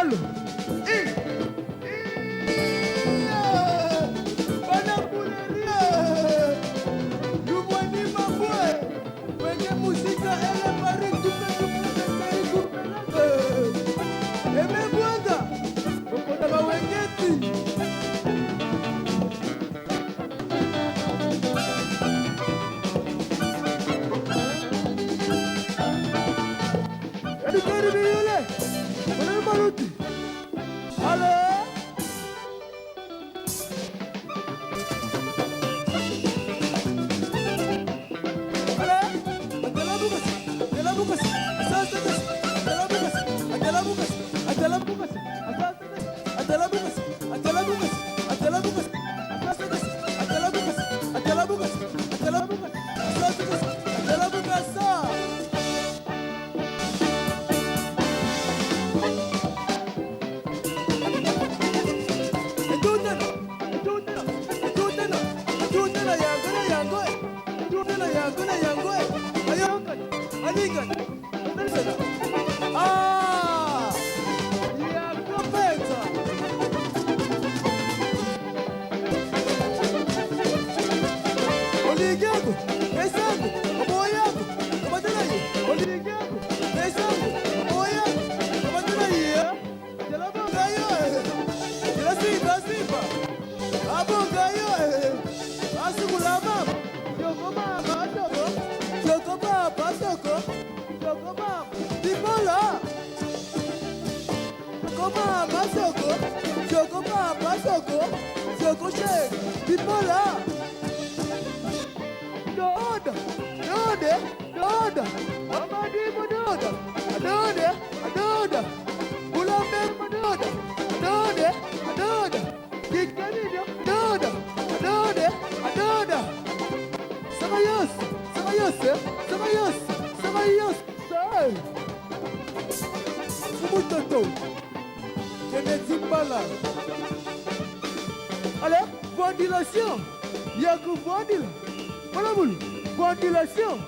Allô. Alors, ventilation. Il y a que ventilation. Voilà, ventilation.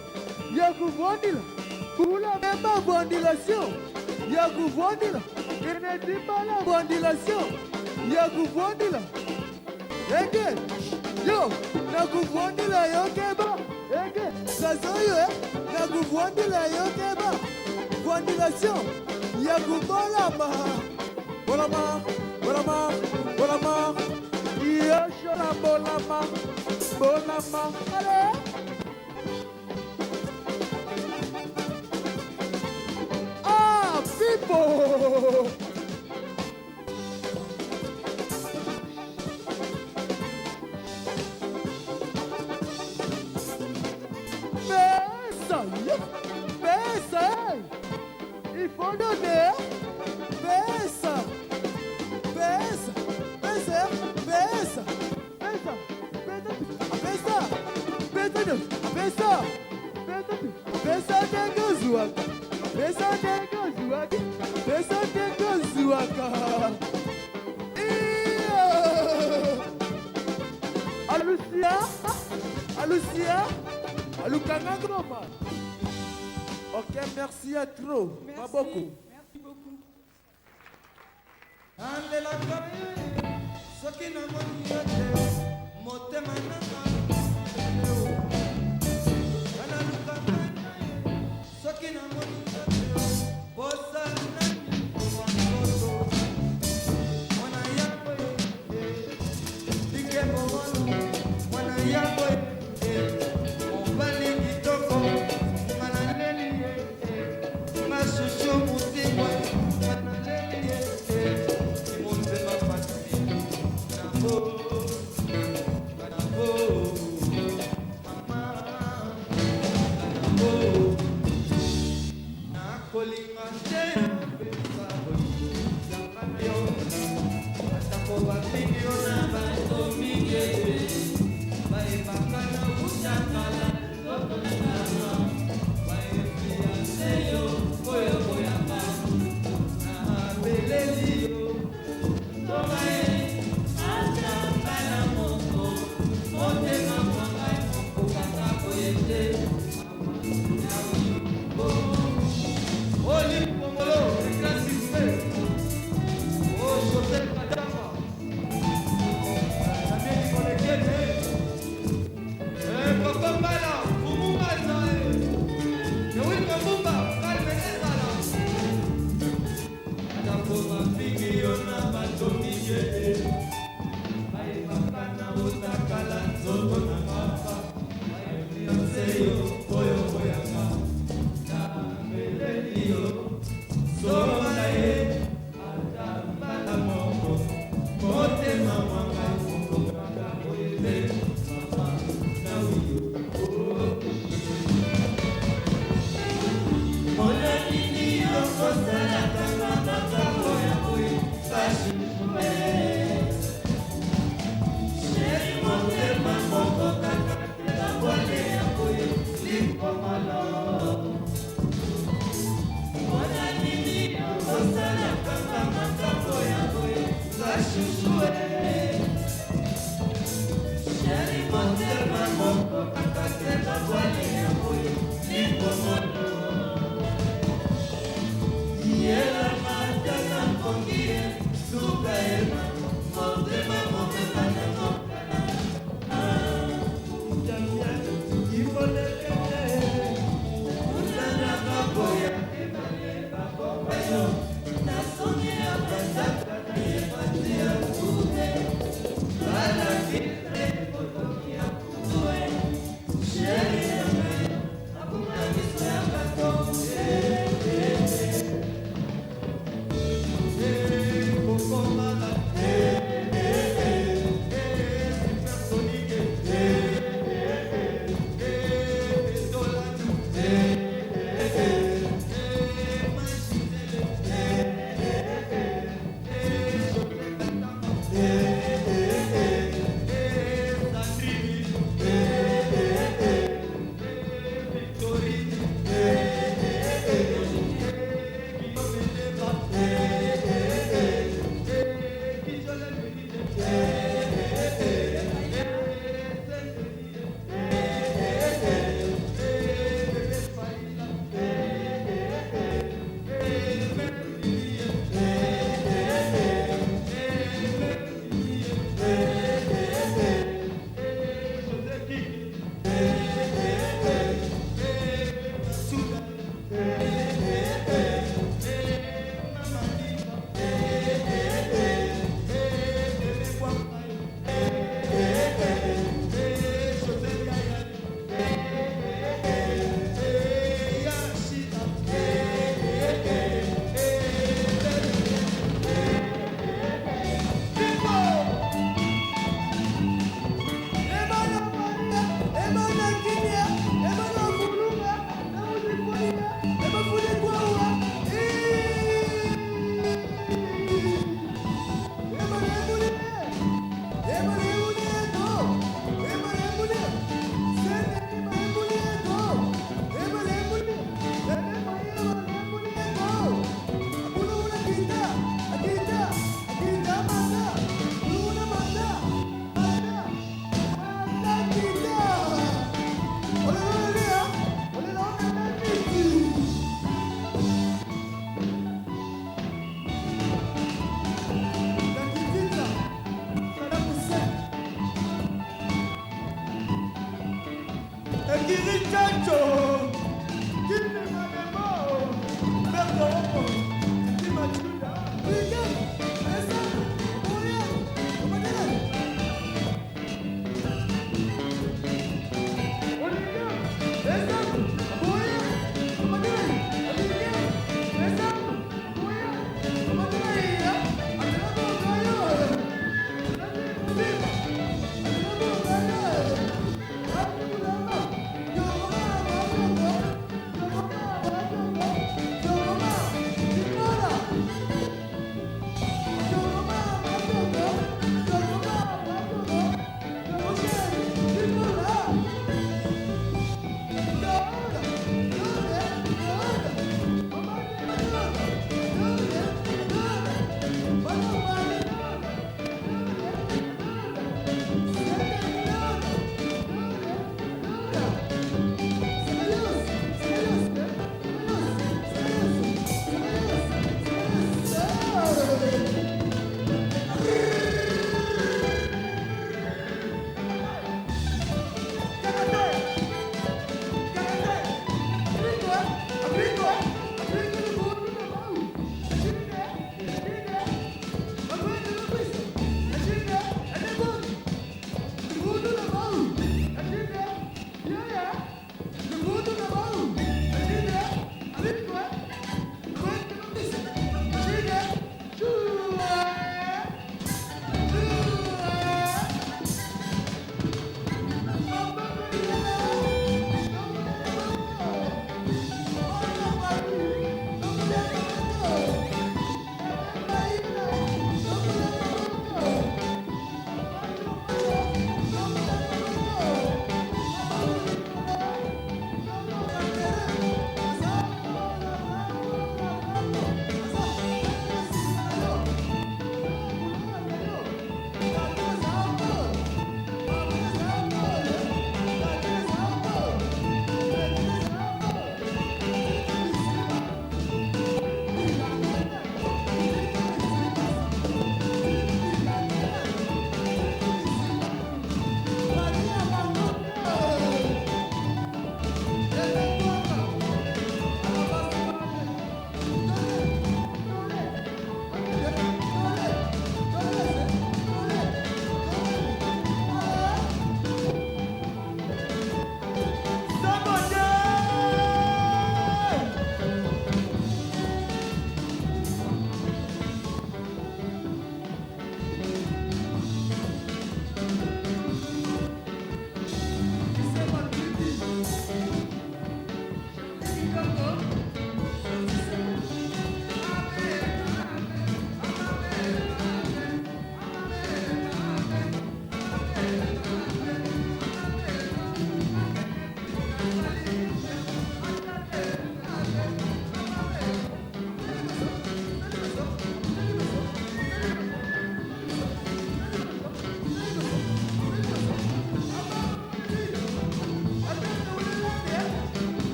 Il y a que ventilation. Pour la même ventilation. Il y a que ventilation. Il ne dit pas la ventilation. Il y a que ventilation. Ege, yo, na que ventilation, yo, keba. Ege, ça soye, na que ventilation, yo, keba. Ventilation. Il y a que bolama. Bolama, bolama, bolama. Yoshora bolama, bolama. Allez. Ah, people. Pesa, il faut donner. Pesa. Alucia, Alukanagoma. Ok, merci à trop. Pas beaucoup. Merci beaucoup.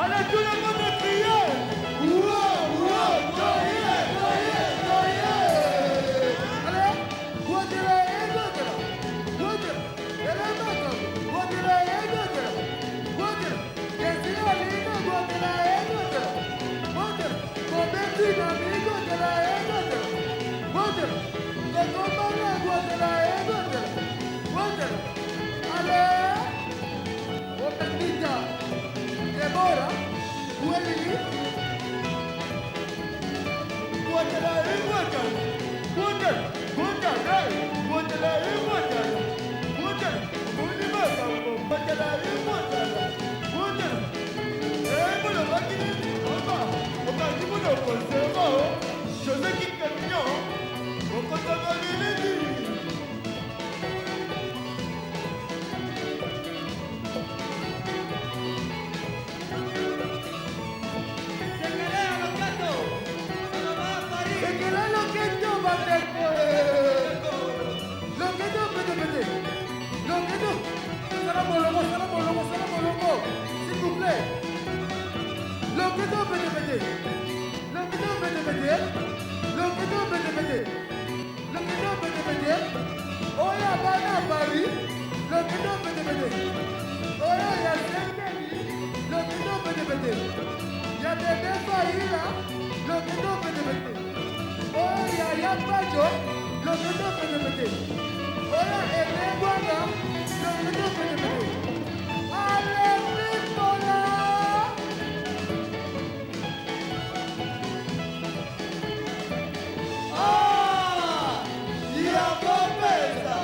Allez, tout le monde crier. Ouah, ouah, Goye, Goye, Goye. Allez, Guadela et Guadela. Guadela, elle est maintenant. Guadela et Guadela. Guadela, qu'est-ce qu'il y a, Lina? Guadela et Guadela. Guadela, combien tu n'as mis Guadela et Guadela. Guadela, Guadela, Guadela et Guadela. Guadela, allez. Opendita, Deborah, Willie, Guadala et Guadala. Guadala, Guadala, Guadala et Guadala. Guadala, Guadala et Guadala. Guadala, eh, voilà, va qu'il est, on va dire, on va conserver, je sais qu'il est mignon, on va travailler les vies. S'il vous plaît. Oya bana Paris, le kendo bede. Oya ya Sengeli, le kendo bede. Ya bebe Faila, le kendo bede. Oya ya Pajo, le kendo bede. Oya Elengwanga, le kendo bede. Allez, Pipola! Ah! Ya Popeza!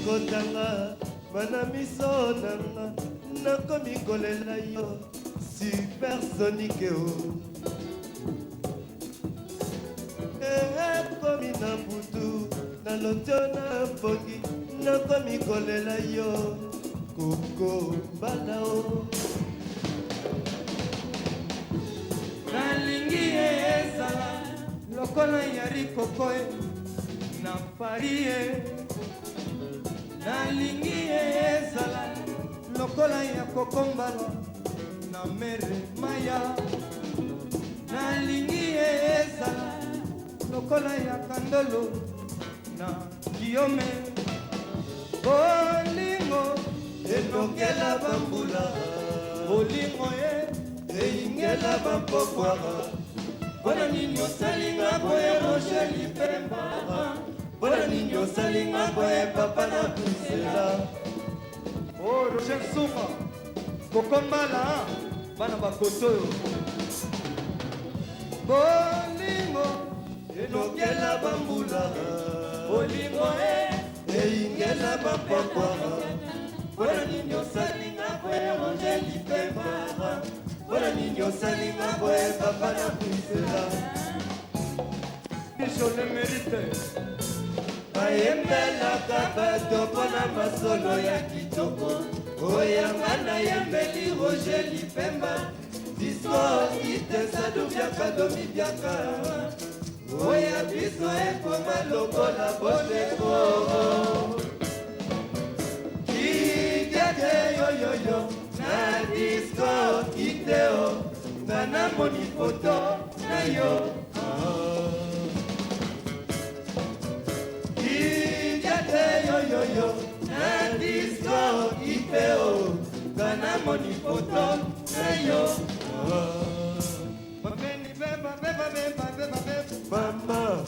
Kotanga bana miso nanga nakomi kolela yo supersonique o komi na butu na lotio na mpongi nakomi kolela yo koko mbala o nalingi ezala lokola yari kokoe na parie nalingi ezala lokola ya kokombala na mere maya nalingi ezala lokola ya kandolo na kiome bolingo enokela bambula bolingo eyingela bampokwara mpona nini osalinga boye rogeli pemba mpona nini osalinga boye papa na brisela o roger suma kokombala bana bakoto oyo bolingo enokela bambula bolingo eyingela bampokwara mpona nini osalinga boye rogeli pemba mpona nini osalinga boye papa na brisela je le mérite bayembelaka bato mpona masolo ya kitoko oyanga nayembeli rogeli pemba disko itesadubiaka domibiaka oya biso ekoma lokola bondeko kikete yoyoyo na disco kiteo nga namoni foto na yo kikete yoyoyo na disco kiteo nga namoni foto na yo Mama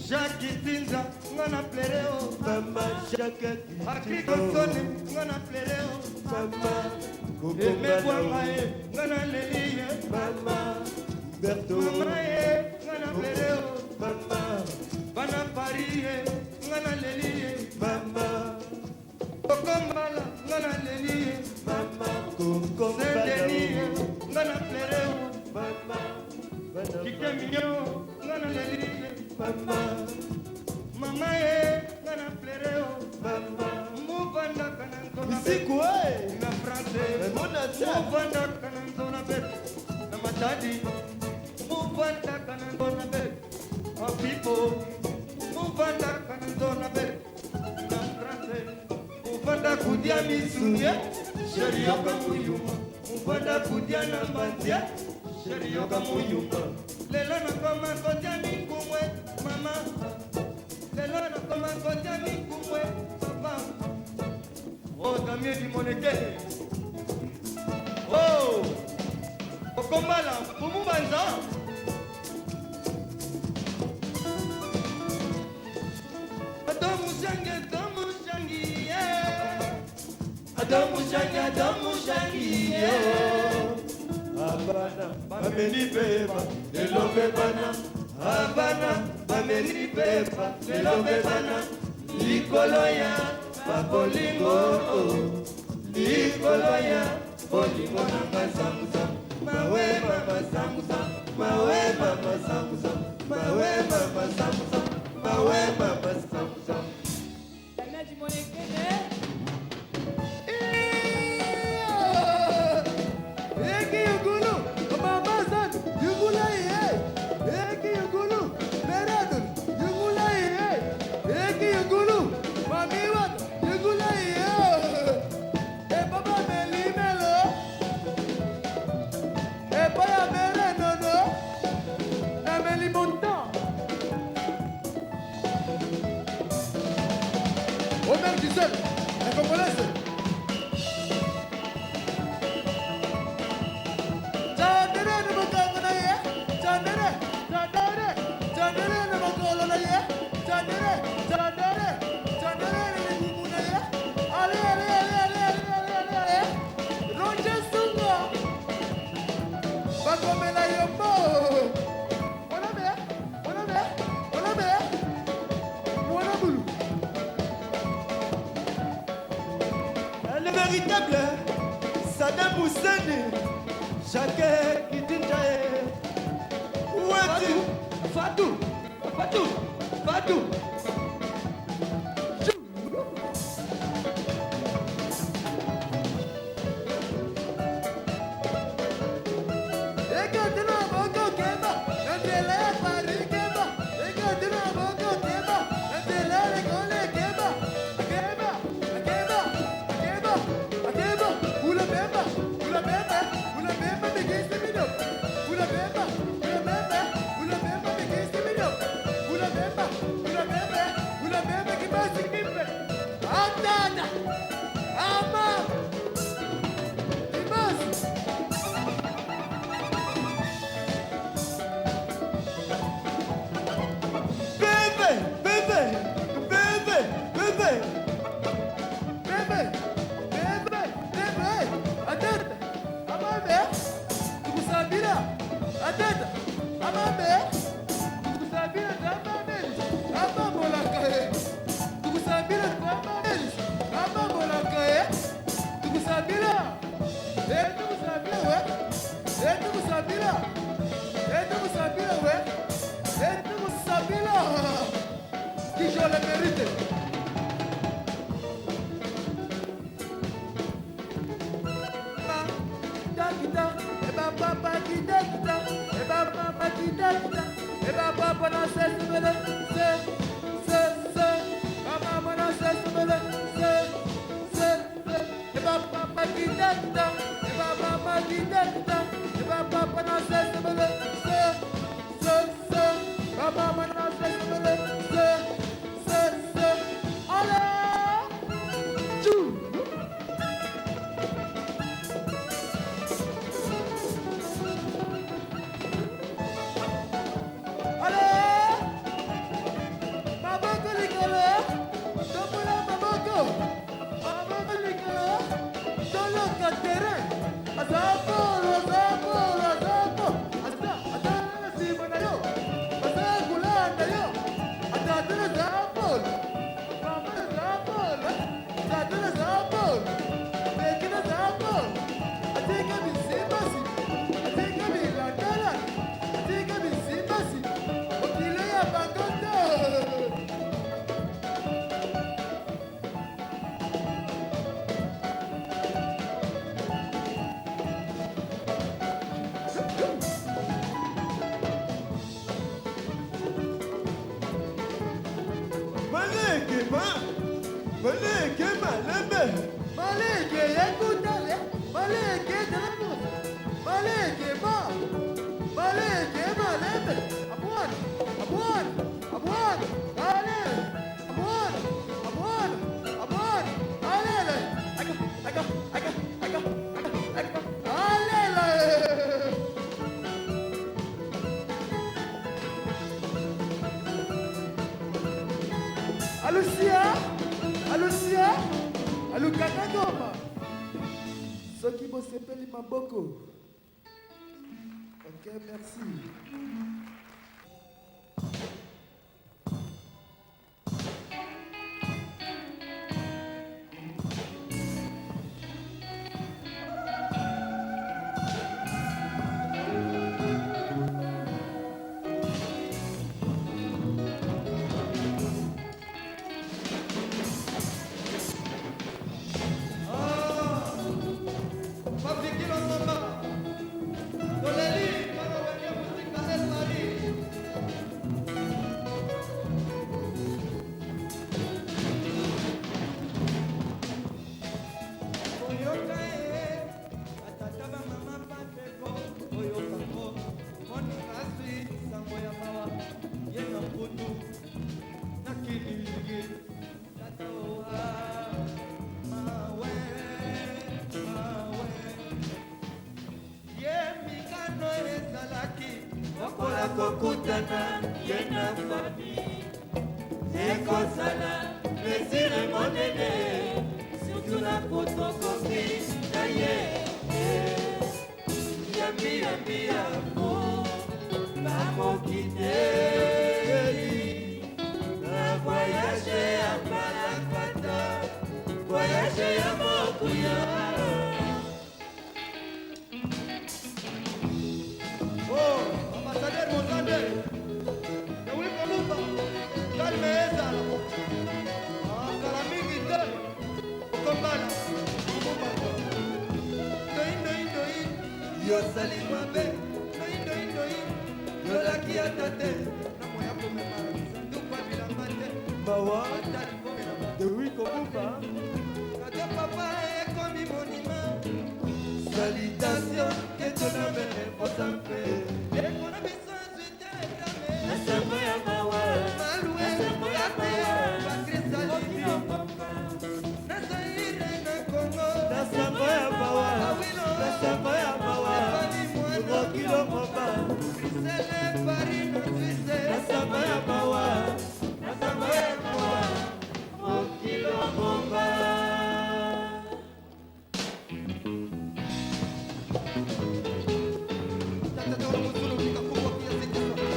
Jacques Tinza ngana plereo Mama Jacques Akiko Sone ngana plereo Mama Eme Bwangae ngana leliye Mama Berto Mama ngana plereo Mama Bana Paris ngana leliye Mama Kokombala ngana leliye Mama Kokombala ngana plereo Mama Kike mignon ngana leliye Mama Mama ngana plereo Mama Muvanda kananzo na bisiku na français Muvanda kananzo na bet na matadi Muvanda kananzo na bet of people Muvanda kananzo na bet na français Muvanda kudia misunye sheria kamuyuma Muvanda kudia na mbandia sheria kamuyuma Lelo na koma kodia mikumwe mama Lelo na koma kodia mikumwe papa Oh tamie di moneke Oh Okombala pumu banza Adamu shangi yeah Adamu shangi yeah Abana bameni pepa lelo bebana Abana bameni pepa lelo bebana likolo ya babolingo likolo ya bolingo na masamusa mawe mama samusa mawe mama samusa mawe mama samusa mawe mama samusa Anaji monekene Eki yugulu, mama san, yugula ye. Eki yugulu, meradun, yugula ye. Eki yugulu, mami wat, yugula ye. E papa meli melo, e paya mere nono, na meli montan. Omer Giselle, la congolaise. Le véritable Saddam Hussein Jacques Kitinjae Où es-tu Fatou Fatou Fatou Eba Alukakagoma. Soki bosepeli maboko. Ok, merci. kokutana yena fami ekosala plaisir monene surtout na fotokopi na ye yambi yambi yamo bamokiteli na voyage ya balakata voyage ya mokuya. Yosali mabe, yolaki atate, na moya komema, ndupa bilambate, bawa, dewi kobupa, kade papa ekomi monima, salutation, ketoname, osampe, ekona biso nzite etame, nasambo ya mawa, maluwe, nasambo ya mawa, patrisa lini, nasaire na Kongo, nasambo ya mawa, nasambo ya mawa, kilo moba, Sele Parino Suisse, Nasama ya mawa, Nasama ya mawa, kilo moba. Tata toro musulu kika kumo kia sikisa,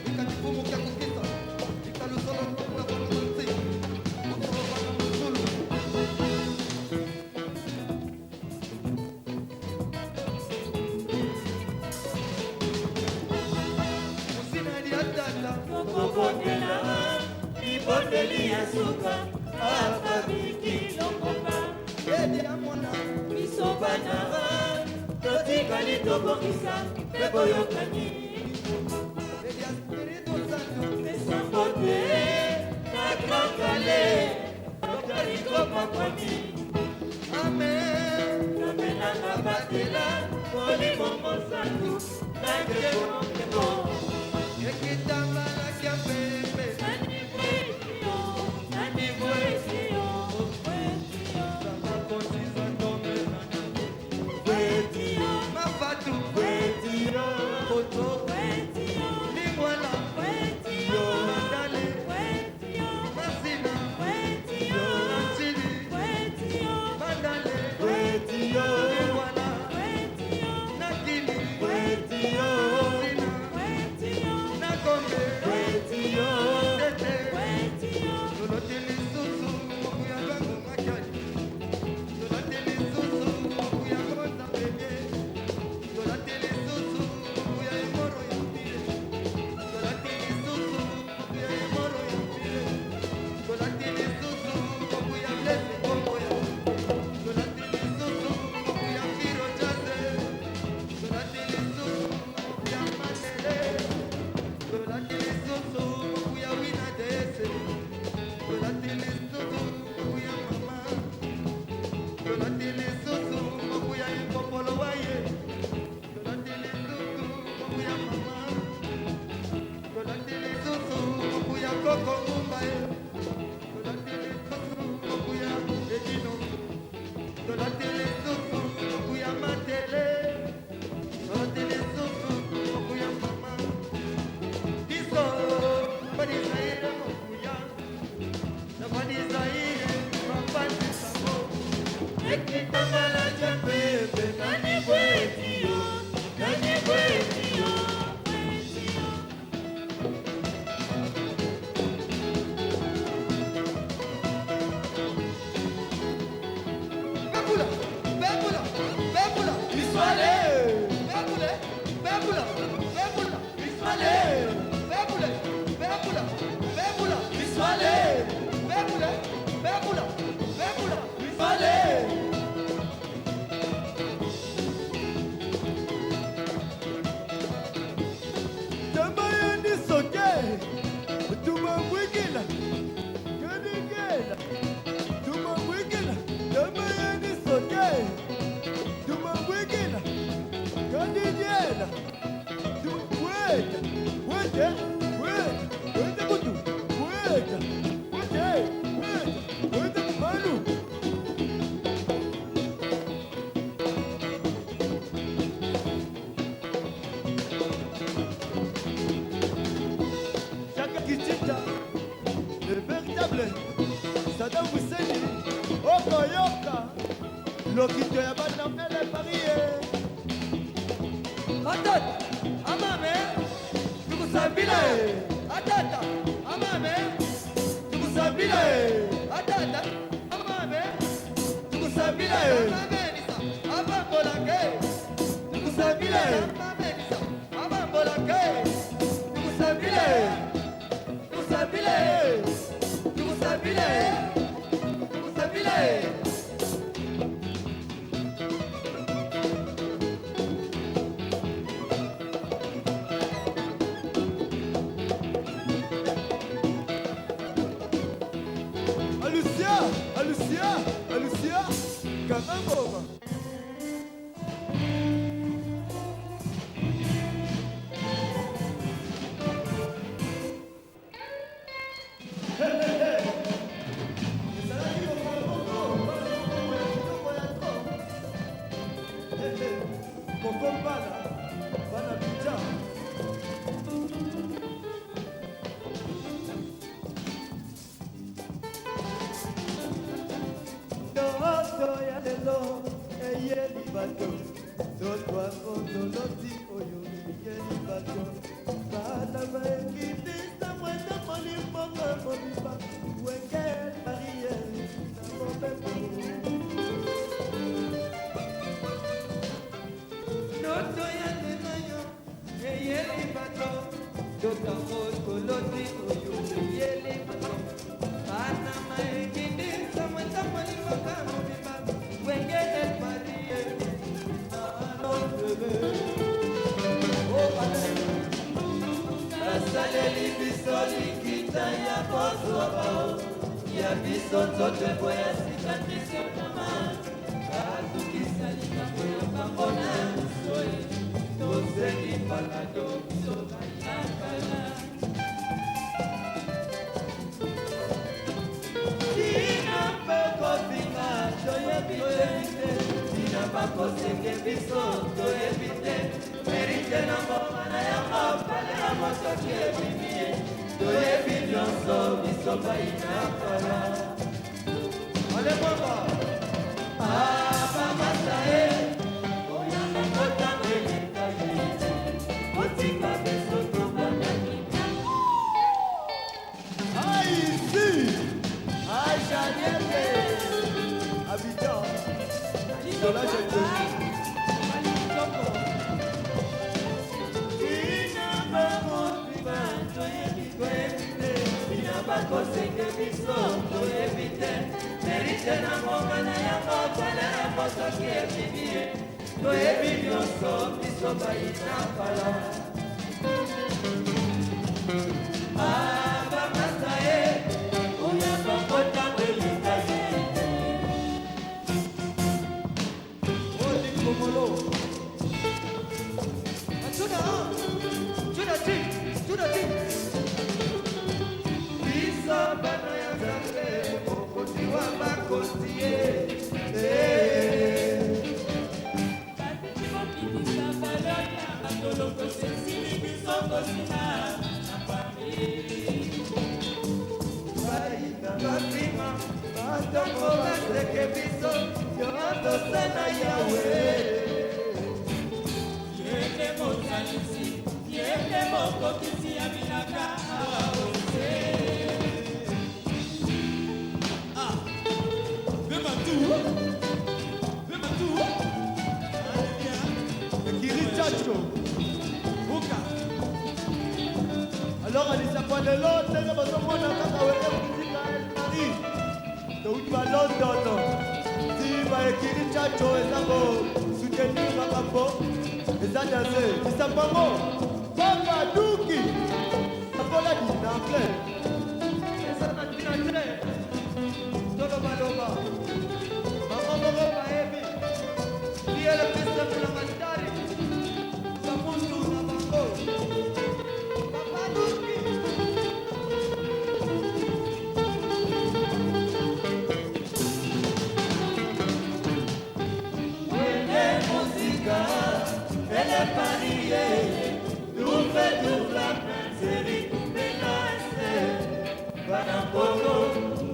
kika kumo kia kukisa, kika lusolo kukula kwa nasi, kukula kwa musulu. Kokobondela, ibondeli ya suka, akabiki lokoba, edi amona, misobana, totikali tobokisa, pebo yokani. nzela molimo mosantu nakemokemo ekitambalaki ya pembe mafatu koto lingwala mandale masina antili mandale lingwala nakili masina nakombe tete loloteli susu mokuyangangu makali loloteli susu mokuyangonza pembe loloteli susu mokuya emoro ya mpile loloteli susu mokuya emoro ya mpile loloteli susu mokuya blese kongoya loloteli susu mokuya mbiro jaze loloteli susu mokuya mandele loloteli susu mokuya wina dese loloteli susu mokuya mama loloteli susu mokuya ekopolo waye loloteli susu mokuya mama loloteli susu mokuya koko ngumbaye loloteli susu mokuya edino loloteli susu mokuya matele loloteli susu mokuya mama biso badizaire mokuya na badizaire mapandisamo ekitambala cha pepe nani bwetio Bebula, bebula, bebula, biswale. Bebule, bebula, bebula, biswale. Bebule, bebula, bebula, biswale. Bebule, bebula, bebula, biswale. Tamayani soke, tumamwikila, kanigela, tumamwikila, tamayani soke, tumamwikila, kanigela, weta, weta, weta, weta kutu, weta, weta, weta, weta kumalu. Chaka Kichita, le véritable Saddam Hussein, Okoyoka, Lokito ya bana ele pariye. Atata, amame, tukusambile. Atata, amame, tukusambile. Atata, amame, tukusambile. Amame nisa, abambola ke, tukusambile. Amame nisa, abambola ke, tukusambile. Tukusambile, tukusambile, tukusambile. Alucia, Alucia, Alucia, Karangoma. Kokombala, bana bija. Ndoto ya lelo eyeli bato totwango toloti oyo eyeli bato bana baekitisa mwenda molimboka mobimba wenge marie na mobembo ndoto ya lelo yo eyeli bato totwango toloti oyo eyeli bato bana baekitisa mwenda molimboka mobimba wenge marie na mobembo basaleli biso likita ya kozwa ya biso nzoto eboya sika biso mama bazukisa likambo ya bango tosengi palado biso bayakala tina mpe kofinga toyebi te tina bakosenge biso toyebi te merite na mbongo na yango pale ya motoki ebimie toyebi nyonso biso bayinakala ale mwamba abamasa e oyanga kotango eleka ye otika biso tobanakita Aïsi Aïchanieke Abidjan Zola Chetoni bakosenge biso toyebi te merite na mbongo na yango pale ya motoki ebimie toyebi nyonso biso bayina kala abamasa ye oyamba kotango elinga ye Odikomolo Tuna biso bana ya Nzambe mokonzi wa bakonzi ye bakitisa baloya batolokose esili biso kosina na pami bayina baprima batongo baseke biso yoatose na yawe yende mosalisi yende mokokisi ya bilaka aose Chacho Buka alors alisakwa lelo ndenge bazomona kaka weke muzika Paris touti ba London ti baekiri Chacho ezango soutenir makambo eza danse isambango banga duki akola dinangle esana dinangle tolobaloba mamamoko bayebi liele pesa kuna mastari samundu na bango babaduki wende muzika ele parie dufe dufla seri kumenase banapolo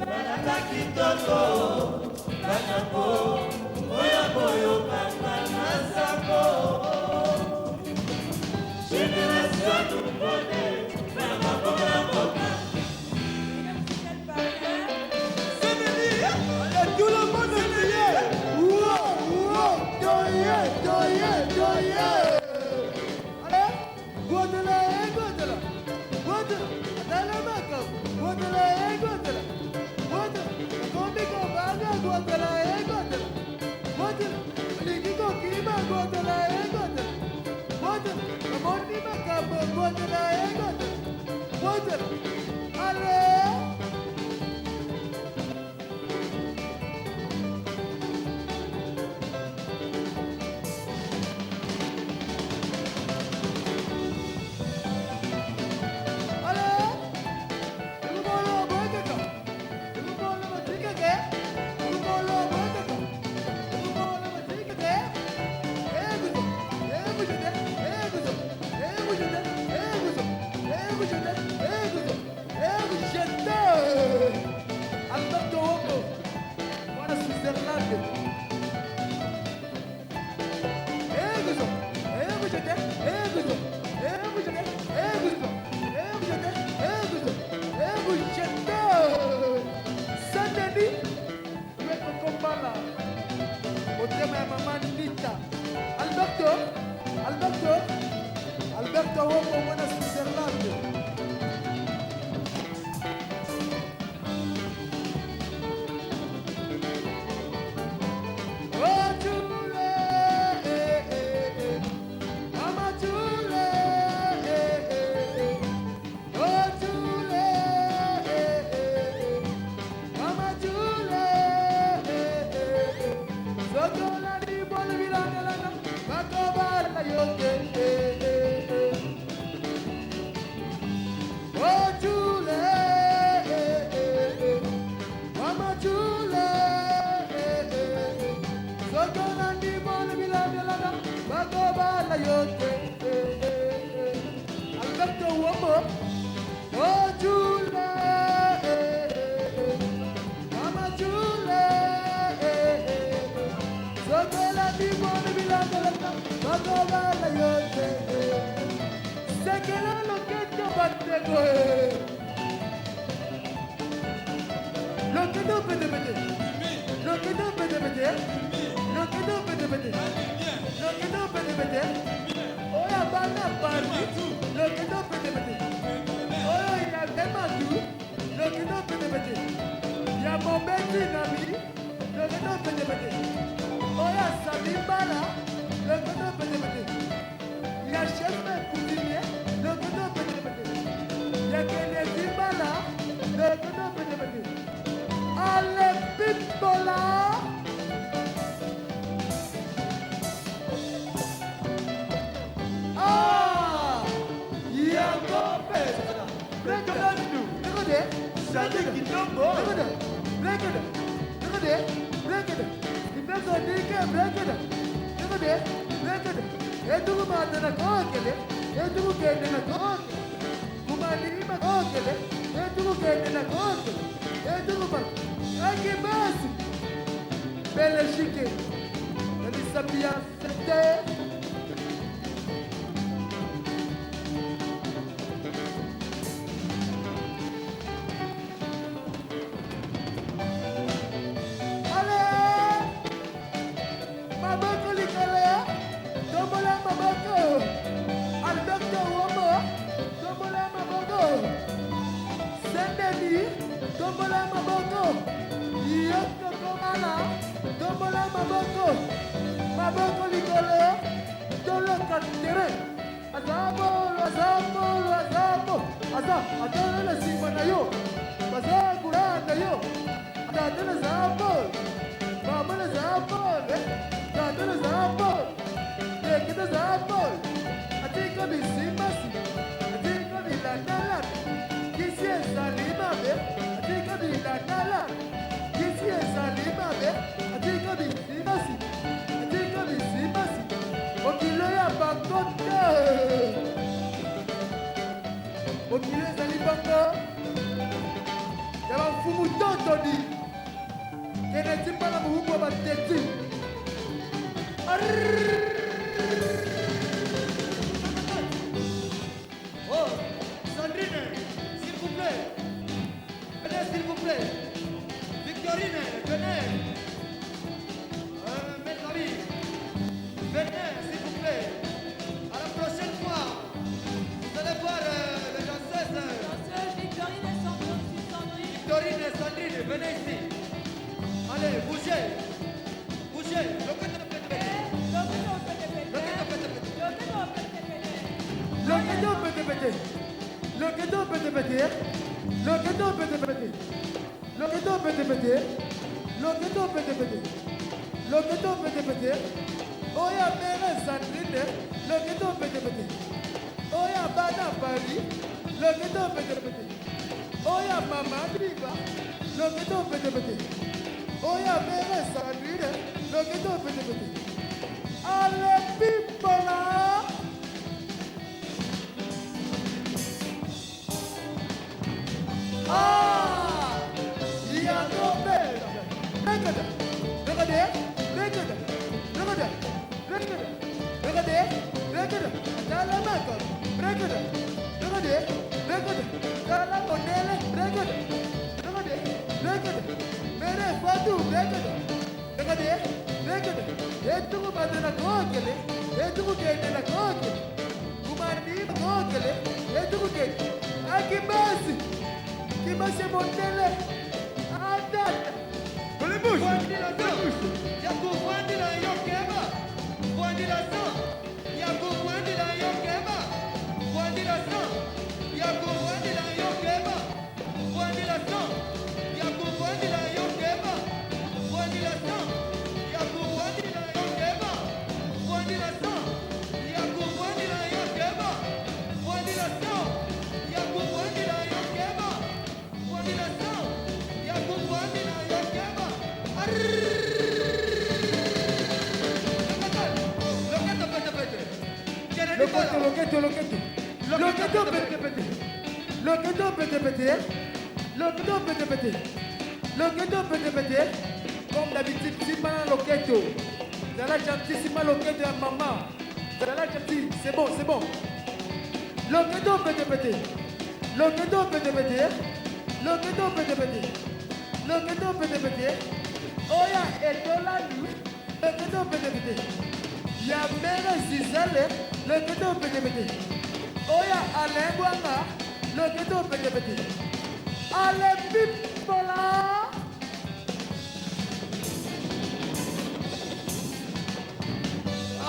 banakakitoko banapo oya boyo bangana sako génération nouvone bamabonaboka allez tout le monde crier Doye, doye, doye. Allez, Guadala, Guadala. Guadala, Dalamaka. Guadala, Guadala. Guadala, Komiko Baga, Guadala, Guadala. Guadala, Ligiko Kima, Guadala, Guadala. Guadala, Amoni Makabo, Guadala, Guadala. Guadala, allez. Alberto Woko, buona Switzerland. Oh, Chule, Mama Chule, oh, Chule, Mama Chule, Sokola di Bolivia, Makoba, Yoke. bandeko. Loketo pete pete. Loketo pete pete. Loketo pete pete. Loketo pete pete. Oya bana party. Loketo pete pete. Oya ina tema tu. Loketo pete pete. Ya momenti nami. Loketo pete pete. Oya Salimbala. Loketo pete pete. Ya chef coutumier. Loketo pete pete. Ya Kennedy Bala. Loketo pete pete. Ale Pimbola. Ah! Yango Pesa. Break it up. Look at it. Sadi Kitombo. Look at it. Break it up. Look at it. Break it up. Depends on DK. Break it up. Look at it. Break it up. Edugu matana kokele. Edugu kendena kokele. Kumalima kokele. Edugu kendena kokele. Edugu ba. Ake basi. Bele shike. Nani sabia sete. Ale! Maboko likale. Tombola maboko. Alberto Womo. Tombola maboko. Sendeni. Tombola maboko. Yoko komala. Tombola maboko. Maboko likale. Tolo katere. Azabo, azabo, azabo. Azab, atole la simana yo. Bazagura na yo. Atole zabo. Mama la zabo. Atole zabo. Tekita zabo. Atika bisimasi. Atika bilanala. Kisi esalima be. Atika bilanala. Kisi esalima be. Atika bisimasi. Atika bisimasi. Okilo ya bakote. Okilo ezali bango. Ya bafumu totoni. Kene timbala muhubu wa bateti. Oh, Sandrine, s'il vous plaît. Venez, s'il vous plaît. Victorine, venez. Mes amis, venez, s'il vous plaît. À la prochaine fois, vous allez voir les danseuses. Danseuse Victorine et Sandrine. Victorine et Sandrine, venez ici. Allez, bougez. Bougez. Loketo pete pete. Loketo pete pete. Loketo pete pete. Loketo pete pete. Loketo pete pete. Loketo pete pete. Loketo pete pete. Loketo pete pete. Oya mera Sandrine. Loketo pete pete. Oya bana Paris. Loketo pete pete. Oya mama Diva. Loketo pete pete. Oya mera Sandrine. Loketo pete pete. Ale Pimbola. Ah! Yango Pesa. Look at that. Look at that. Look at that. Look at that. Look at that. Look at that. Look at that. Dala Mako. Look at that. Look at that. Look at that. Dala Monele. Look at that. Look at that. Look at that. Mere Fatu. Look at that. Look at that. Look at that. Edugu madana kokele. Edugu kendena kokele. Kumani kokele. Edugu kendena. Akibasi. Kibasi Monele. Adata. Bouche. Yaku Wandila Yokeba. Wandila Son. Yaku Wandila Yokeba. Wandila Son. Yaku Wandila Yokeba. Wandila Son. Yaku Wandila Yokeba. Wandila Son. Yaku Wandila Yokeba. Wandila Son. Yaku Wandila Yokeba. Wandila Son. Yaku Wandila Yokeba. Wandila Son. Yaku Wandila Yokeba. Loketo, loketo. Loketo pete pete. Loketo pete pete. Loketo pete pete. Loketo pete pete. Comme d'habitude, si mal loketo. Zala gentil, si mal loketo ya maman. Zala gentil, c'est bon, c'est bon. Loketo pete pete. Loketo pete pete. Loketo pete pete. Loketo pete pete. Oya etola nu. Loketo pete pete. Ya mega zizale. Loketo pete pete. Oya alengwanga. Loketo pete pete. Ale pipola.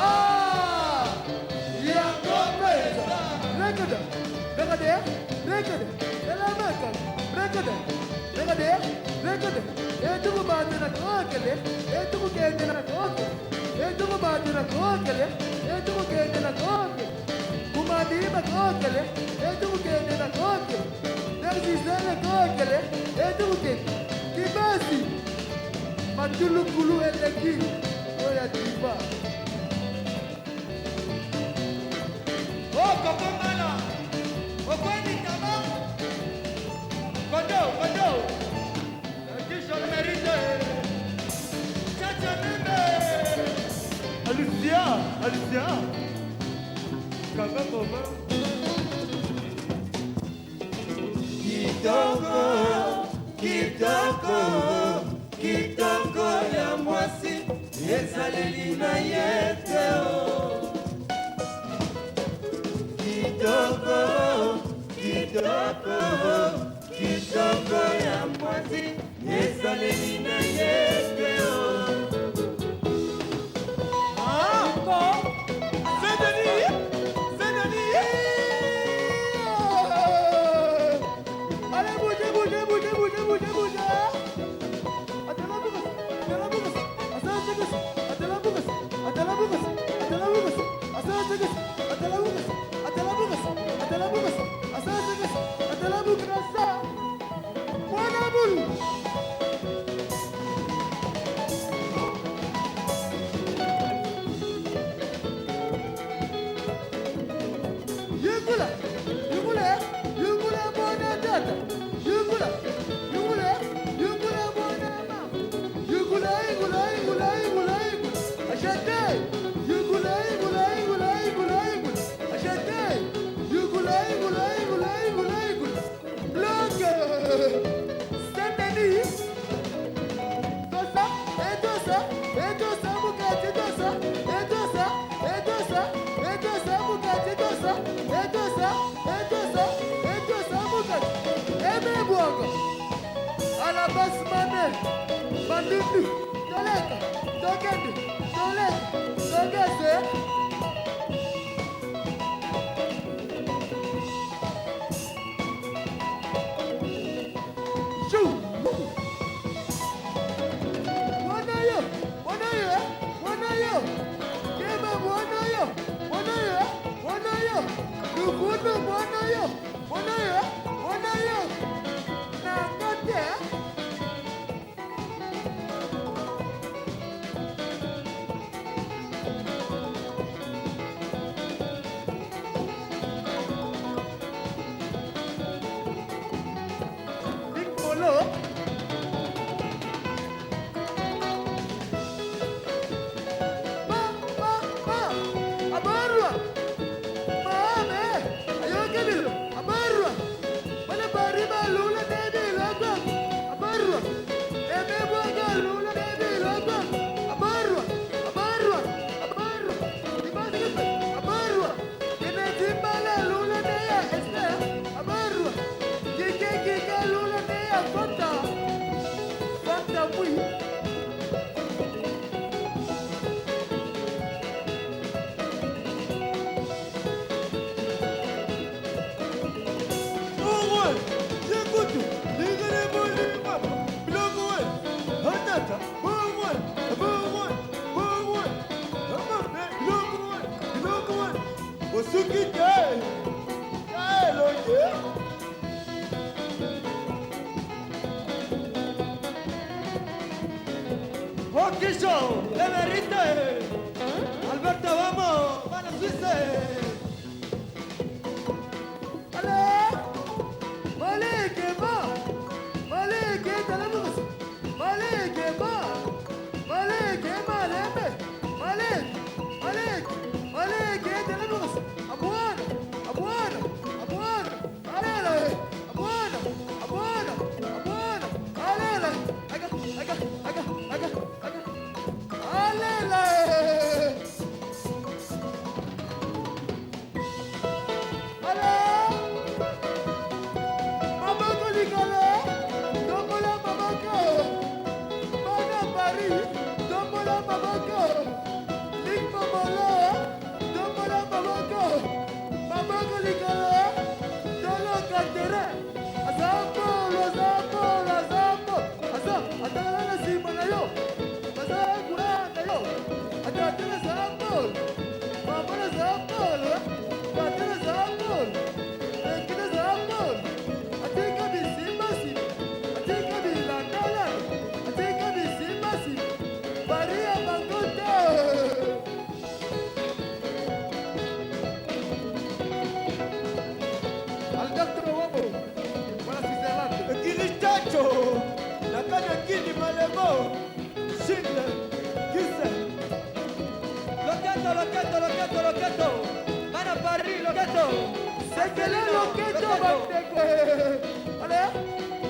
Ah! Ya komeza. Rekada. Rekada. Rekada. Elamaka. Rekada. Rekada. Rekada. Etu badana kokele. Etu kedena kokele. Etu badana kokele. Etu kedena kokele. Kumadi ma kokele. Etu kedena kokele. Nazizana kokele. Etu kedena. Kibasi. Matulu kulu eleki. Oya diva. Oh, Kokomala! Okwani Tama! Kodo, Kodo! Kisho Merite! Chacha Nende! Alicia, Alicia. Kaka Koma. Kitoko, Kitoko, Kitoko ya mwasi, ezaleli na yeteo. Kitoko, Kitoko, Kitoko ya mwasi, ezaleli na yeteo. Allez, bougez, bougez, bougez, bougez, bougez, bougez. Attends la bougasse, attends la bougasse. Attends la bougasse, attends la bougasse, attends la bougasse, attends la bougasse. Attends la bougasse, attends la bougasse, attends la bougasse, attends la bougasse. Attends la bougasse, attends la bougasse. Buona boule. Yungula, yungula, yungula buona data. Yungula, yungula, yungula buona mama. Yungula, yungula, yungula, yungula, yungula. Achete. Yungula, yungula, yungula, yungula, yungula. Achete. Yungula, yungula, yungula, yungula, yungula. Bloque. Saint-Denis. Dosa, et dosa, et dosa, Bugatti, dosa, et dosa, et dosa, et dosa, Bugatti, dosa, et dosa, et dosa, et dosa, Bugatti. Eme Bouanga, à la basse manée, Bandundu, Toleka, Tokendi, Toleka, Togese. Chou! Wanayo, wanayo, wanayo. Kema wanayo, wanayo, wanayo. Dukudu wanayo, wanayo, wanayo. Nangote. Big Polo. Abarwa! Mame! Ayokelilu! Abarwa! Wala bariba lula debi lagwa! Abarwa! Eme bwaga lula debi lagwa! Abarwa! Abarwa! Abarwa! Dimaskipe! Abarwa! Kene timbala lula deya este! Abarwa! Kike kike lula deya fanta! Fanta mui! Owe, yekutu, ligere bolima. Bilogowe, hanata, bowe, bowe, bowe. Amabe, bilogowe, bilogowe. Osuki jai. Jai loye. Wakisho, Emerite! Alberto, vamos! ¡Para Suiza! Allez! Malik est mort! Malik est à la bourse! Malik est mort! Malik est mal aimé! Malik! Malik! Malik est à la bourse! À boire! À boire! À boire! Allez là! Paris, tombola maboko. Lik mamolo, tombola maboko. Maboko likolo, tolo katere. Azapolo, azapolo, azapolo. Atala na simana yo. Azapula yo. Atala azapolo. Mamala azapolo. Atala azapolo. Ekina azapolo. Atika bisimasi. Atika bilandala. Atika bisimasi. Maria Maguta. Al doctor Wabo. Para Switzerland. Kirichacho, nakana kini malemo, shinde, kise. Loketo. Mana Paris, loketo. Sekele loketo baktekwe. Ale?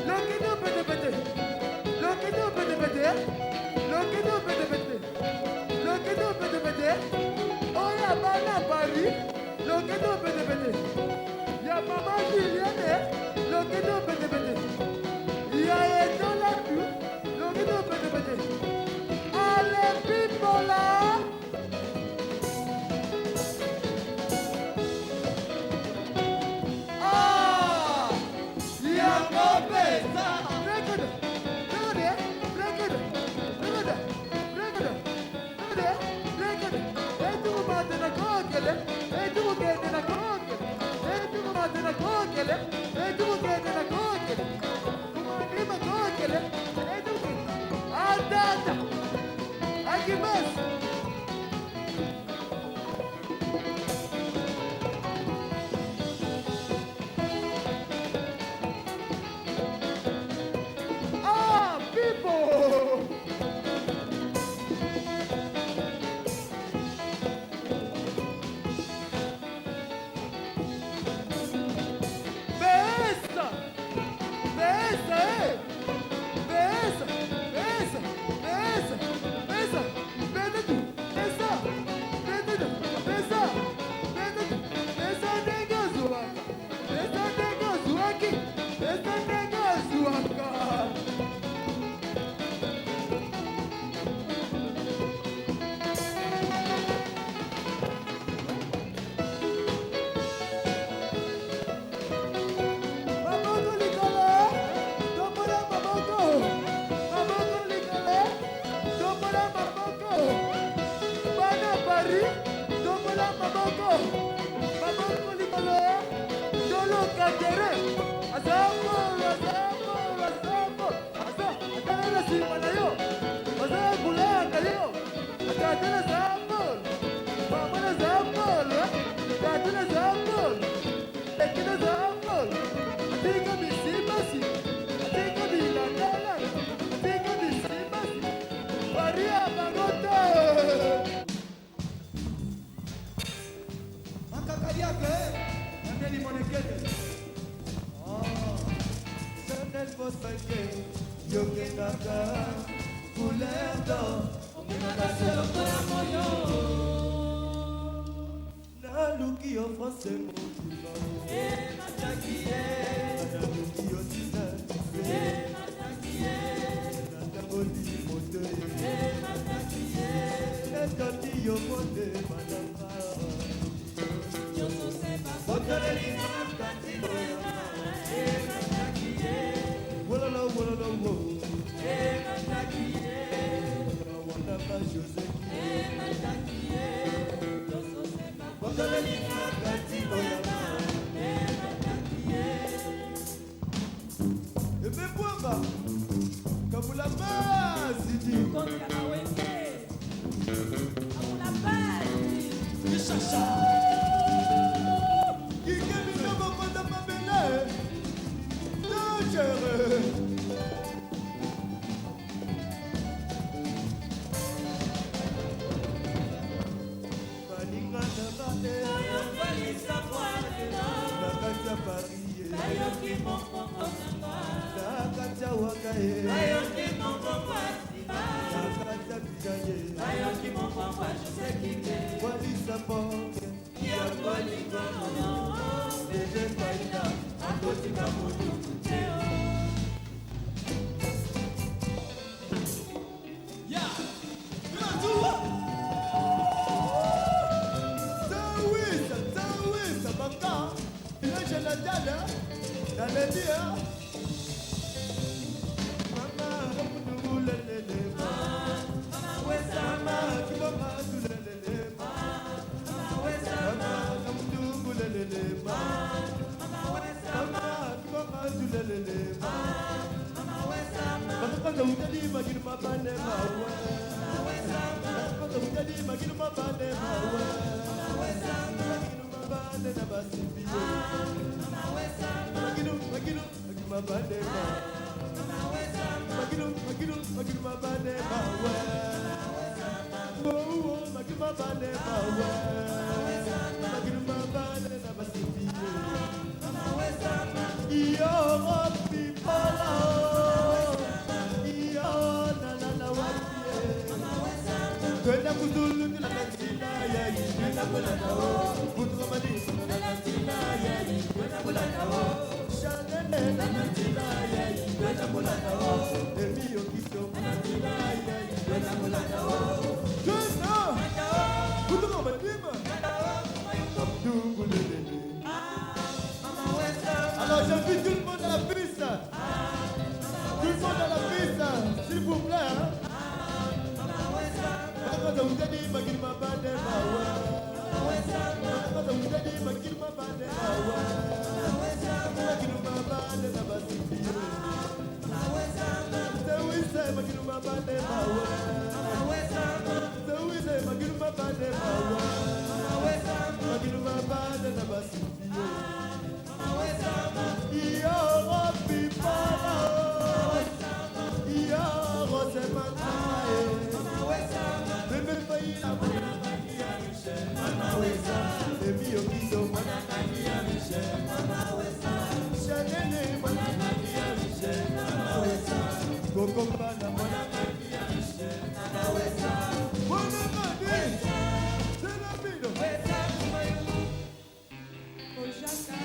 Loketo pete pete. Loketo pete pete. Loketo pete pete. Loketo pete pete. Oya bana Paris. Loketo pete pete. Ya mama Julienne. Loketo pete pete. Ya etola tu. Loketo pete pete. Ale people là. People! dit, hein? Mama, nous lelele. Mama, wesama, kiboma, nous lelele. Mama, wesama, nous lelele. Mama, wesama, kiboma, nous lelele. Mama, wesama, bakapanga utali maginu mabane mawe. Mama, wesama, bakapanga utali maginu mabane mawe. Mama, wesama, maginu mabane na basibi. Mama, wesama, maginu mabane mawe. Maginu mabane mawe. Oh, maginu mabane mawe. Maginu mabane na basibi. Iyo pipala. Iyo na watie. Kwenda kuzulu kila katina ya yi. Kwenda kula nao. Kutuka madisa na katina ya yi. Kwenda kula nao. Shanene na katina ya yi. Kwenda kula nao. Emio kiso na katina ya yi. Kwenda kula nao. Kwenda. Kutuka madima. Dungu lelele. Alors j'invite tout le monde à la piste. Tout le monde à la piste, s'il vous plaît. Quand vous avez dit, magil mabane mawa. Quand vous avez dit, magil mabane mawa. Magil mabane na basibi. C'est magil mabane mawa. C'est magil mabane mawa. Magil mabane na basibi. Iyo pipala. Iyo rose matae. Bebe faila mwana kania mishe. Mama weza. Ebi okiso mwana kania mishe. Mama weza. Shanene mwana kania mishe. Mama weza. Kokombana mwana kania mishe. Mama weza. Mwana kania. Serapido. Weza kumayu. Oshaka.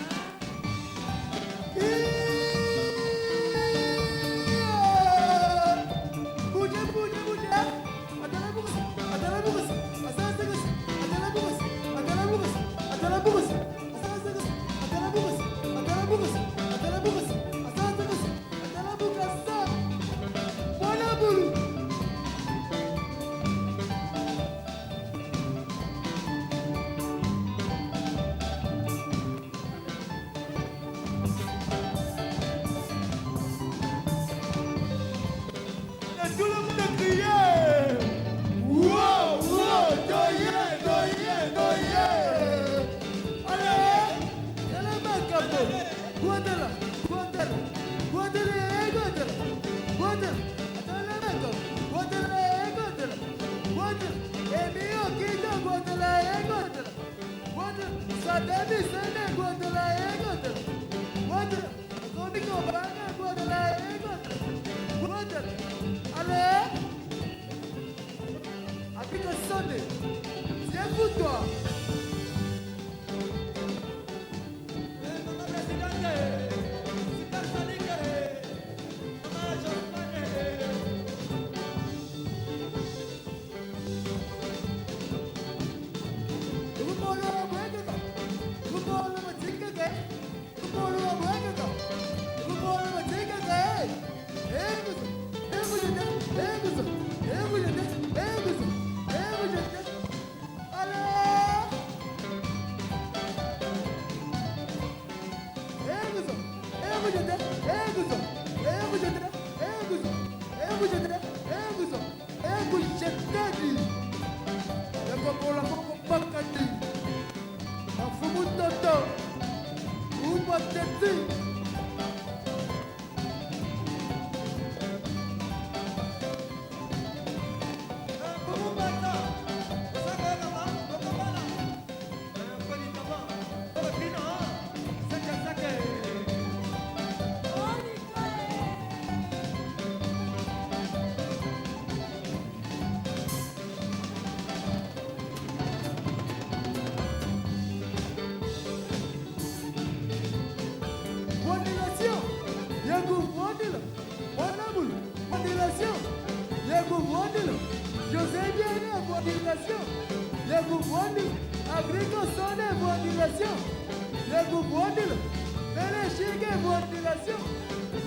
Meleshike ventilation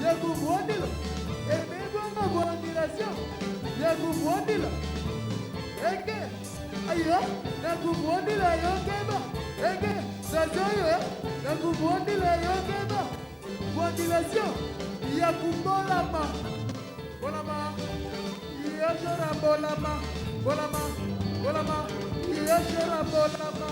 ya kuvundila. Emebonga ventilation ya kuvundila. Eke ayo na kuvundila yokeba. Eke sazoyo na kuvundila yokeba. Ventilation ya kubolama. Bolama. Yeshara bolama. Bolama. Bolama. Yeshara bolama.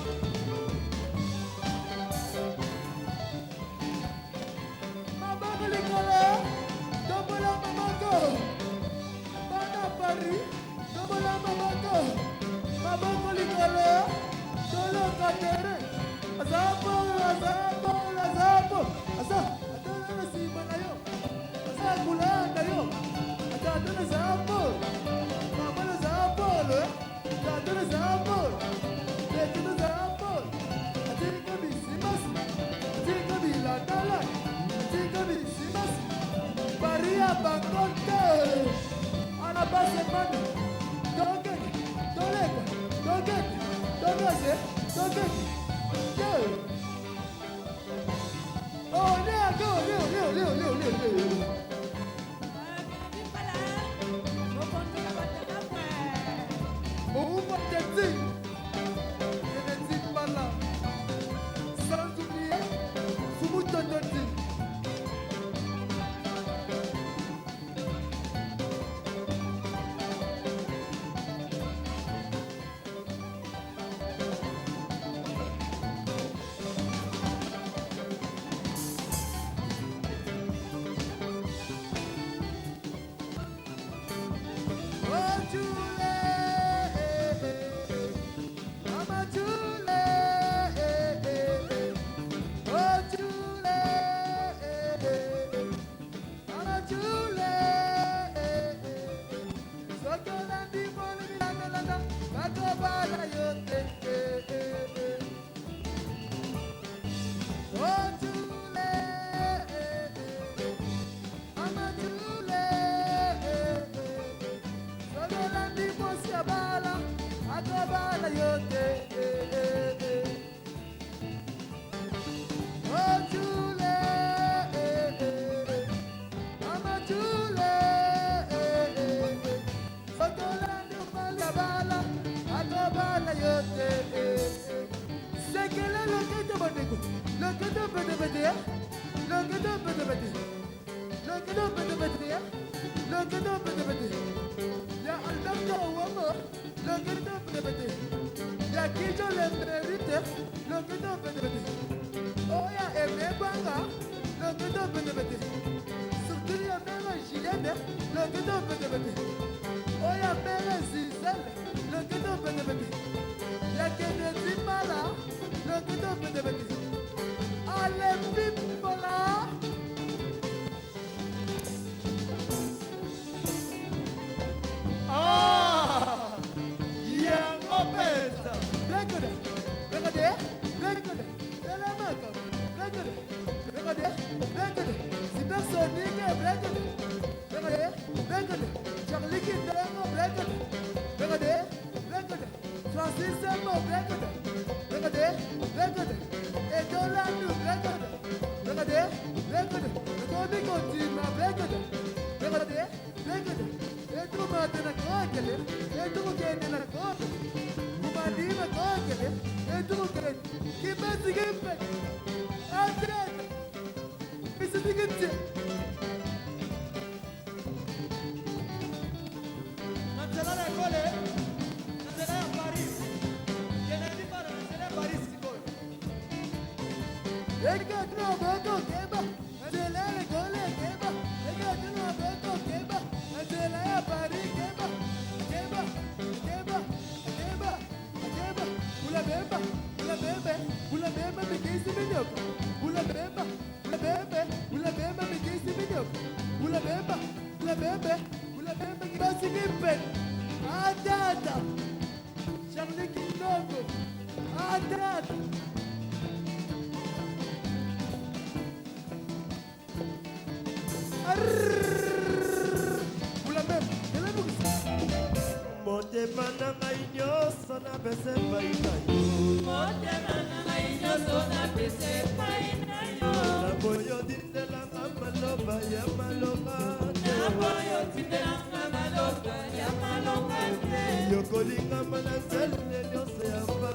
boyo tindelanga maloba ya maloba Naboyo tindelanga maloba ya maloba te. yokolinga manazele nyonso ya papa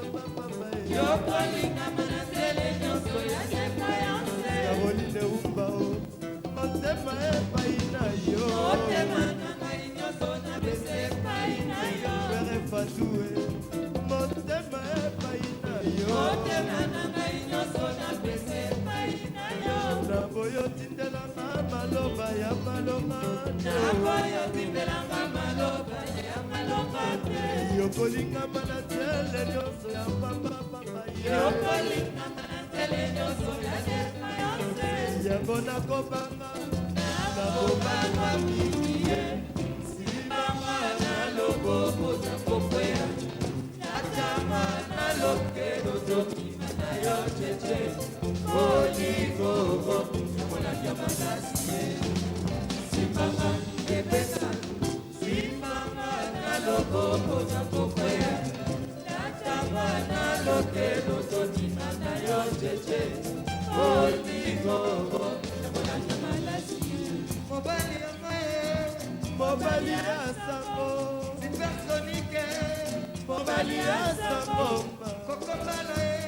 Yokolinga manazele nyonso ya defayanse. Caroline Umbao motema epai na yo Motema na ngai nyonso napesa epai na yo. Pere Fatue motema epai na yo Motema na ngai nyonso napesa epai na yo. na boyo tindelanga maloba ya maloba Naboyo tindelanga maloba ya maloba te. yokolinga manazele nyonso ya papa Yokolinga manazele nyonso ya defayanse. yango nakobanga Nakobanga mikie. Simama na loboko na kokwea. Natama na lokedo tokima na yo cheche. Kolikoro namonaka makasi ye. Simama kepesa. Simama na loboko na kokwea. Natama na lokedo tokima na yo cheche. Kolikoro namonaka makasi ye. mobali ya maye mobali ya sango supersonique mobali ya sango kokobala ye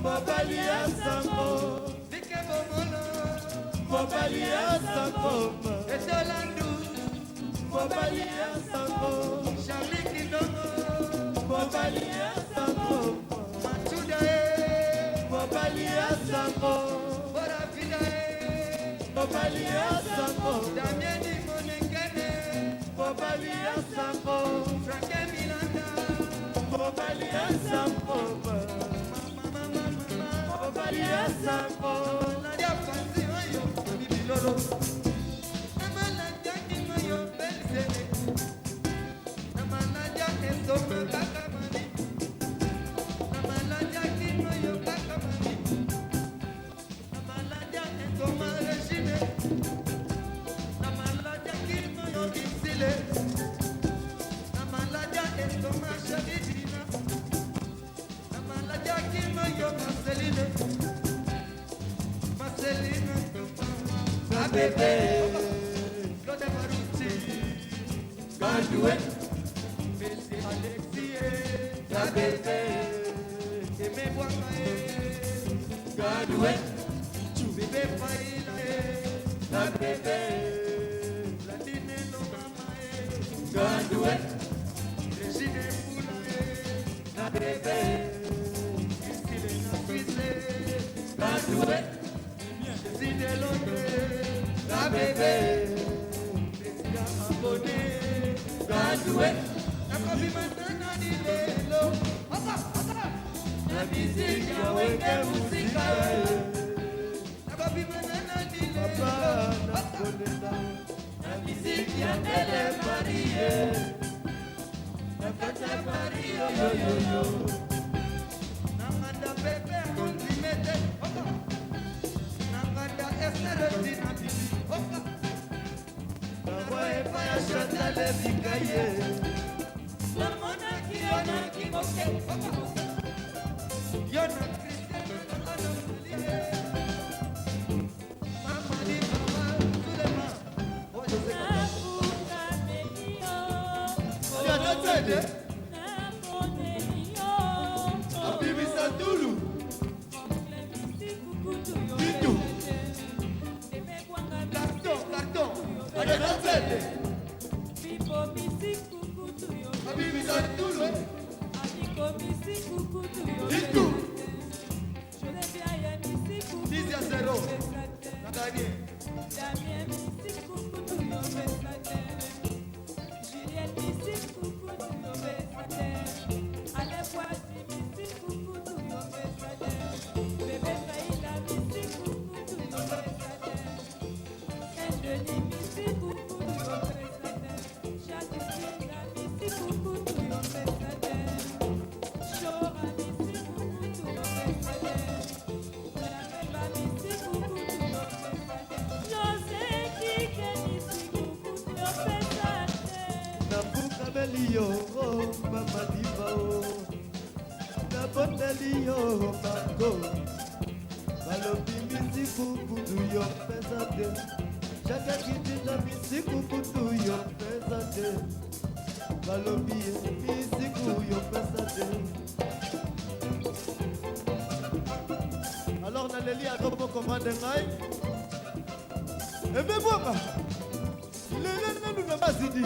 mobali ya sango vike bomolo mobali ya sango etolandu mobali ya sango Charlie Kidongo mobali ya sango Machuda ye mobali ya sango Borafida ye mobali ya sango Damieni Monekene mobali ya sango Franke Milanda mobali ya sango mobali ya sango Nadia Fanzi oyo Bibilolo Namaladia Kimoyo Belzene Namaladia Esoma Kakamani Namaladia Kimoyo Kakamani Namaladia Esoma Regine Namaladia Kimoyo Gipsile Namaladia Esoma Sharidina Namaladia Kimoyo Marceline Marceline Babebe Claude Maruti Bandoué Messi Alexie Babebe Aimé Boamae Bandoué Bébé Faïlae Babebe Blandine Lomamae Bandoué Régine Poulae Babebe Christine Nafise Bandoué Zine Londres Babebe Président abonné Bandoué Nakobi Matana ni lelo Na musique ya wenge musika Nakobi Matana ni lelo Na musique ya Tele Marie Nakata Marie yo yo yo Nanganda Pepe Konzimete Nanganda Esther Dina Bibi Nawae Paya Chantal Bikaye Namona kiona kimoke. Yona Christian Anamaliye Mama ni Mama Sulema Oyo Seka Nafunga melio. Yona Tede Nafonelio. Bibi Santulu Kukutu Bitu Emekwanga Carton Yona Tede Bipo misi kukutu yo. Bibi Santulu Amiko misi kukutu yo. Bitu Je l'ai bien ya misi kukutu 10 à 0 yo. Naganie Damien misi kukutu yo. Juliette misi kukutu yo. Alepoisi misi kukutu yo. Bébé Faïla misi kukutu yo. Angélie misi kukutu yo. Jacques misi kukutu yo. Chora misi kukutu yo. Bemba misi kukutu yo. José Kike misi kukutu yo. Nabuka Belio Mama Diva Naboteli yo Marco balobi misiku kutu yo pesa te chaka kitinda misiku kutu yo pesa te balobi misiku yo pesa te. Alors naleli akobo commande ngai ebe boka lele nanu na basidi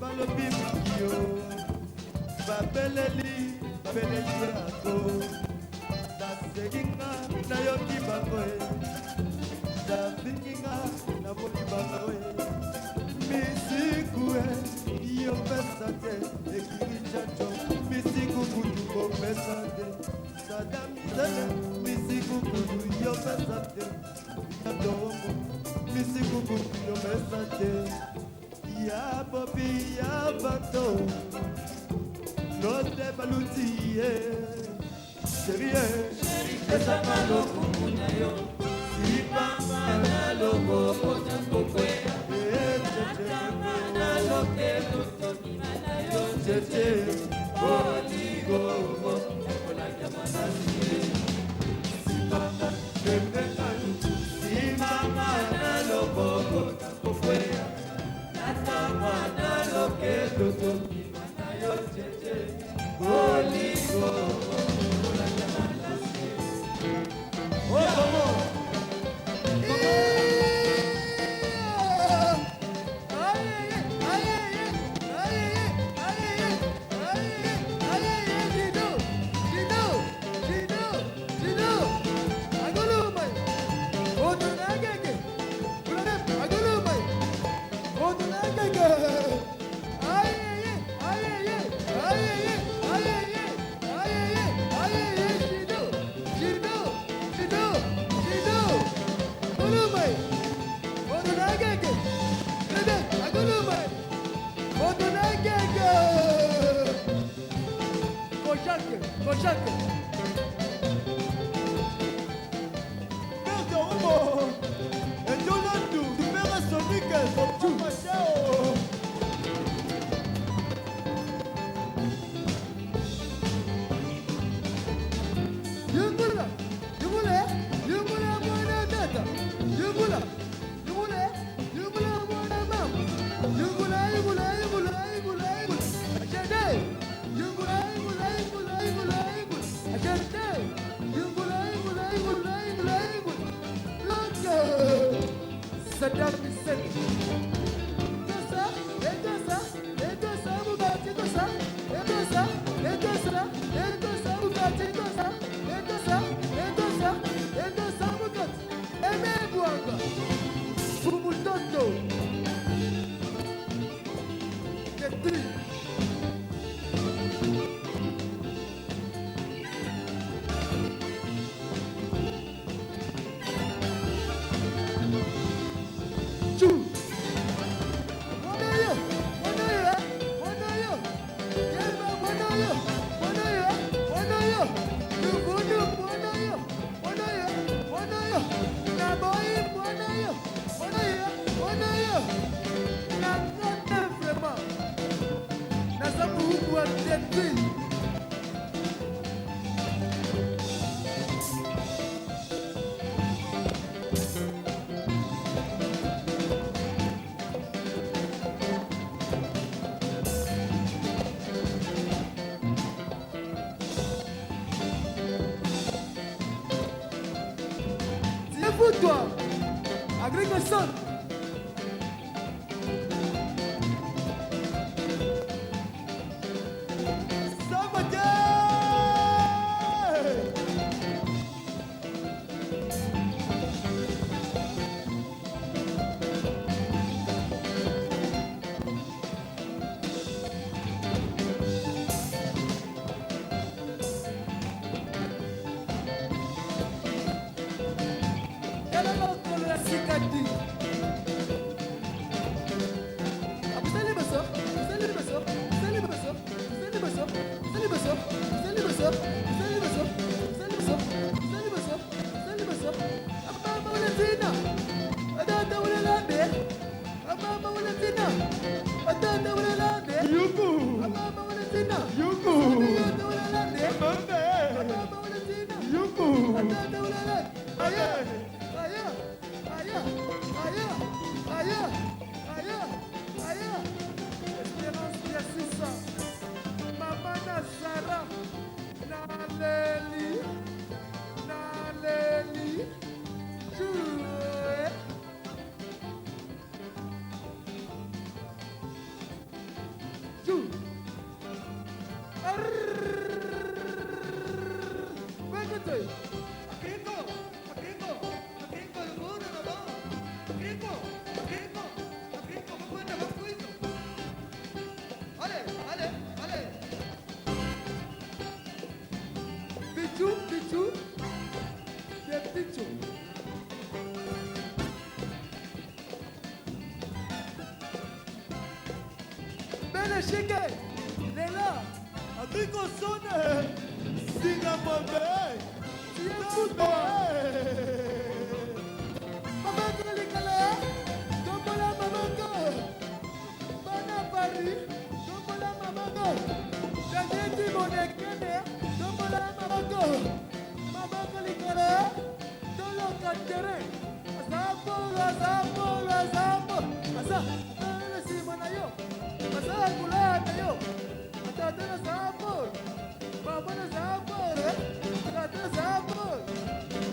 balobi mikio babeleli ako naseginga nayoki bango nafinginga namoni bango misiku yo pesa te ekiri chacho misiku kutu kopesa te sadamisele misiku kutu yo pesa te nadomo misiku kutu yo pesa te. Ya Bobby, ya Bato, Lotte Baluti, Chérie, esa malo kunayo, si mama na logo kota kokwea, na loke luto manayo, cheche, oligo, kola jamana si mama, si mama na logo kota kokwea. Mwana loke luto mwana yo cheche oligo kola jamana si. Oh como Koşak. Merde homo. Et Yolando, tu verras son nickel, son tout machin. Yungula mwana tata. Yungula mwana mama. Yungula. Ajade. Yungula. Saddam Hussein. Toi, agriculteur. Sikati tina. Atata wala lande. Mama wala tina. Atata wala lande. Yuku. Mama wala tina. Yuku. Atata wala lande. Mame. Mama wala tina. Yuku. Atata wala lande. Aya. Aya. Aya. Aya. Aya. Aya. Aya. Espérance Yassissa. Mama Nazara. Naleli. Naleli. Joué. Jou. Vengate. Gringo, gringo, gringo, el mundo no va. Gringo, gringo, gringo, ¿cómo anda? ¿Cómo cuido? Ale, ale, ale. Pichu, pichu. De pichu. Bene shike. Lela. Agriko sone. Singa mame. Siyakuto. Mama kalikala. Tombola mamako. Bana pari. Tombola mamako. Jageti monekene. Tombola mamako. Mama kalikala. Tolo kantere. Asapo, asapo, asapo. Asa. Tolo si manayo. Asa kula nayo. Atatana sapo. Mama na sapo. Atatana sapo.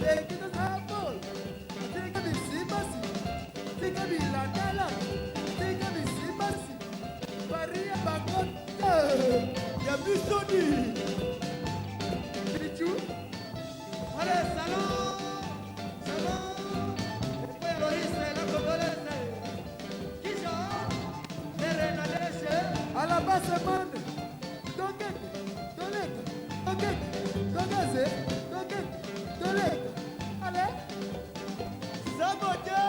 Lekita sapo. Tika bisimasi. Tika bilatala. Tika bisimasi. Maria Bakota. Ya bisoni. Pichu. Ale, salón, salón. Después lo dice la congolesa. Kisha, Serena Leche. A la base mande. Tokete. Toleka. Tokete. Tokase. Tokete. Toleka. Ale. Sabote.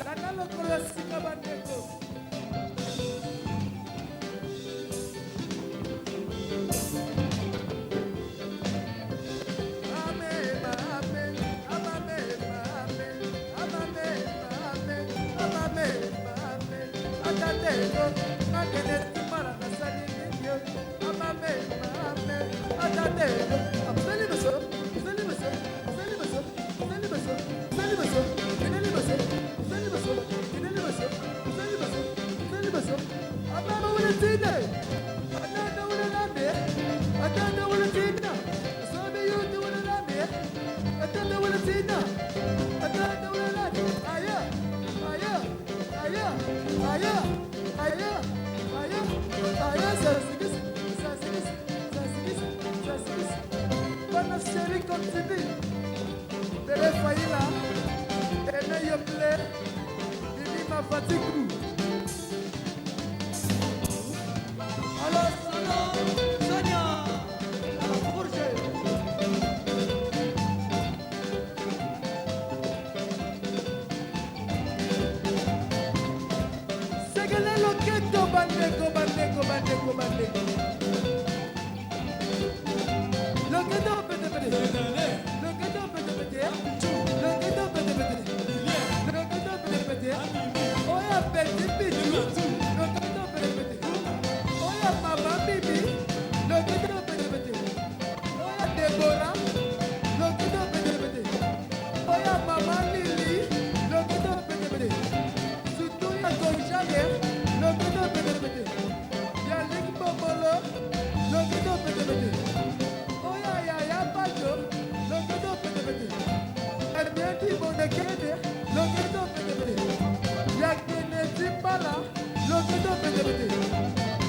Lanalo kolasika bandeko. Ale, salón, Sonia. La Jorge. Segele loketo bandeko, bandeko, bandeko, bandeko. Loketo pete pete. Loketo pete pete. Loketo pete pete. Loketo pete pete. Oya pete pete. Loketo pete pete. Oya mama bibi. Loketo pete pete. Oya Deborah. Loketo pete pete. Oya mama Lily. Loketo pete pete. Sutuya Gonjale. Loketo pete pete. Yalik Bobolo. Loketo pete pete. Oya Yaya Pajo. Loketo pete pete. Ermieti Bonekene. Loketo pete pete. Yakene Zimbala. Loketo pete pete.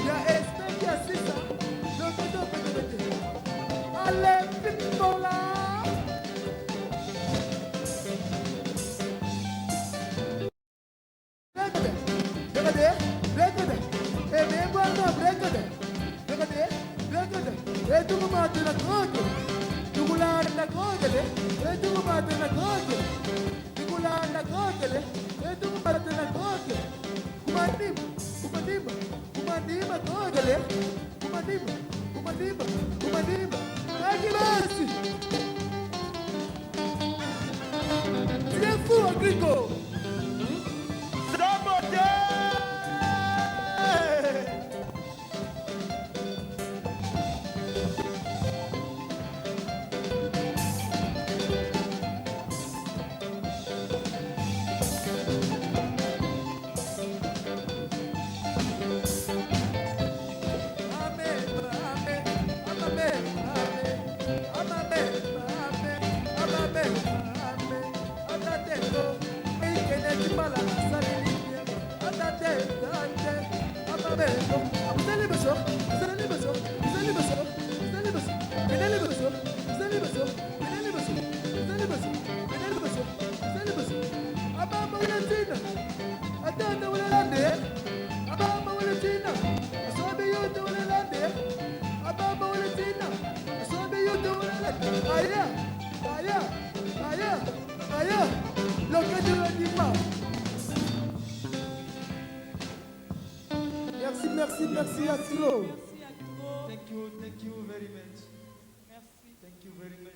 Ya Especia Sisa. Loketo pete pete. Ale Pitola. Kumandima, Kumadimba. Hadi basi. C'est fou, Agrico. Saboté! Merci, Astro. Merci à toi. Thank you very much. Merci. Thank you very much.